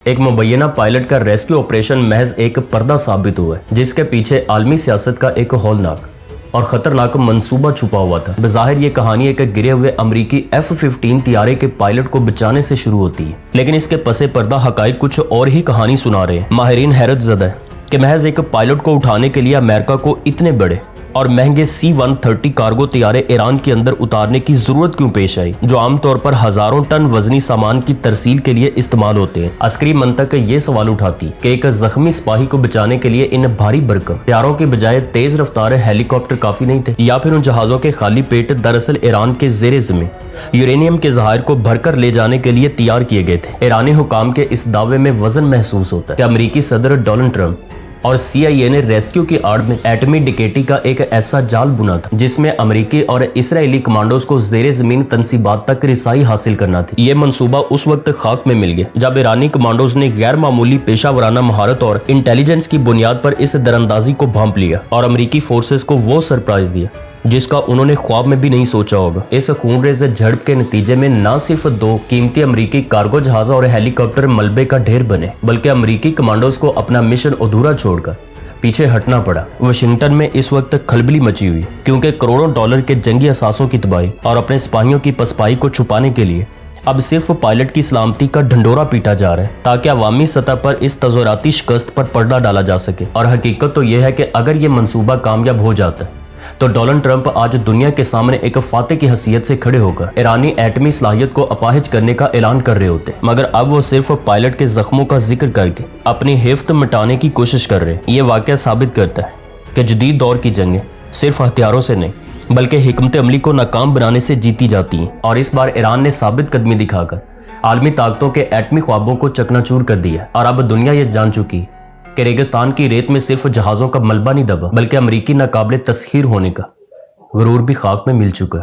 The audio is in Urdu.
ایک مبینہ پائلٹ کا ریسکیو آپریشن محض ایک پردہ ثابت ہوا ہے جس کے پیچھے عالمی سیاست کا ایک ہولناک اور خطرناک منصوبہ چھپا ہوا تھا۔ بظاہر یہ کہانی ایک گرے ہوئے امریکی F-15 طیارے کے پائلٹ کو بچانے سے شروع ہوتی ہے، لیکن اس کے پس پردہ حقائق کچھ اور ہی کہانی سنا رہے ہیں۔ ماہرین حیرت زدہ ہیں کہ محض ایک پائلٹ کو اٹھانے کے لیے امریکہ کو اتنے بڑے اور مہنگے C-130 کارگو طیارے ایران کے اندر اتارنے کی ضرورت کیوں پیش آئی، جو عام طور پر ہزاروں ٹن وزنی سامان کی ترسیل کے لیے استعمال ہوتے ہیں۔ عسکری منطق یہ سوال اٹھاتی کہ ایک زخمی سپاہی کو بچانے کے لیے ان بھاری بھرکم طیاروں کے بجائے تیز رفتار ہیلی کاپٹر کافی نہیں تھے، یا پھر ان جہازوں کے خالی پیٹ دراصل ایران کے زیر زمین یورینیم کے ذخائر کو بھر کر لے جانے کے لیے تیار کیے گئے تھے۔ ایرانی حکام کے اس دعوے میں وزن محسوس ہوتا ہے کہ امریکی صدر ڈونلڈ ٹرمپ اور CIA نے ریسکیو کی آڑ میں ایٹمی ڈکیتی کا ایک ایسا جال بنا تھا جس میں امریکی اور اسرائیلی کمانڈوز کو زیر زمین تنصیبات تک رسائی حاصل کرنا تھی۔ یہ منصوبہ اس وقت خاک میں مل گیا جب ایرانی کمانڈوز نے غیر معمولی پیشہ ورانہ مہارت اور انٹیلیجنس کی بنیاد پر اس دراندازی کو بھانپ لیا اور امریکی فورسز کو وہ سرپرائز دیا جس کا انہوں نے خواب میں بھی نہیں سوچا ہوگا۔ اس خونریز جھڑپ کے نتیجے میں نہ صرف 2 قیمتی امریکی کارگو جہاز اور ہیلی کاپٹر ملبے کا ڈھیر بنے، بلکہ امریکی کمانڈوز کو اپنا مشن ادھورا چھوڑ کر پیچھے ہٹنا پڑا۔ واشنگٹن میں اس وقت کھلبلی مچی ہوئی کیونکہ کروڑوں ڈالر کے جنگی اثاثوں کی تباہی اور اپنے سپاہیوں کی پسپائی کو چھپانے کے لیے اب صرف پائلٹ کی سلامتی کا ڈھنڈورا پیٹا جا رہا ہے تاکہ عوامی سطح پر اس تظاہراتی شکست پر پردہ ڈالا جا سکے۔ اور حقیقت تو یہ ہے کہ اگر یہ منصوبہ کامیاب ہو جاتا ہے تو ڈونلڈ ٹرمپ آج دنیا کے سامنے ایک فاتح کی حیثیت سے کھڑے ہو کر ایرانی ایٹمی صلاحیت کو اپاہج کرنے کا اعلان کر رہے ہوتے، مگر اب وہ صرف پائلٹ کے زخموں کا ذکر کر کے اپنی حفظ مٹانے کی کوشش کر رہے ہیں۔ یہ واقعہ ثابت کرتا ہے کہ جدید دور کی جنگیں صرف ہتھیاروں سے نہیں بلکہ حکمت عملی کو ناکام بنانے سے جیتی جاتی ہیں، اور اس بار ایران نے ثابت قدمی دکھا کر عالمی طاقتوں کے ایٹمی خوابوں کو چکنا چور کر دیا، اور اب دنیا یہ جان چکی کہ ریگستان کی ریت میں صرف جہازوں کا ملبہ نہیں دبا بلکہ امریکی ناقابل تسخیر ہونے کا غرور بھی خاک میں مل چکا ہے۔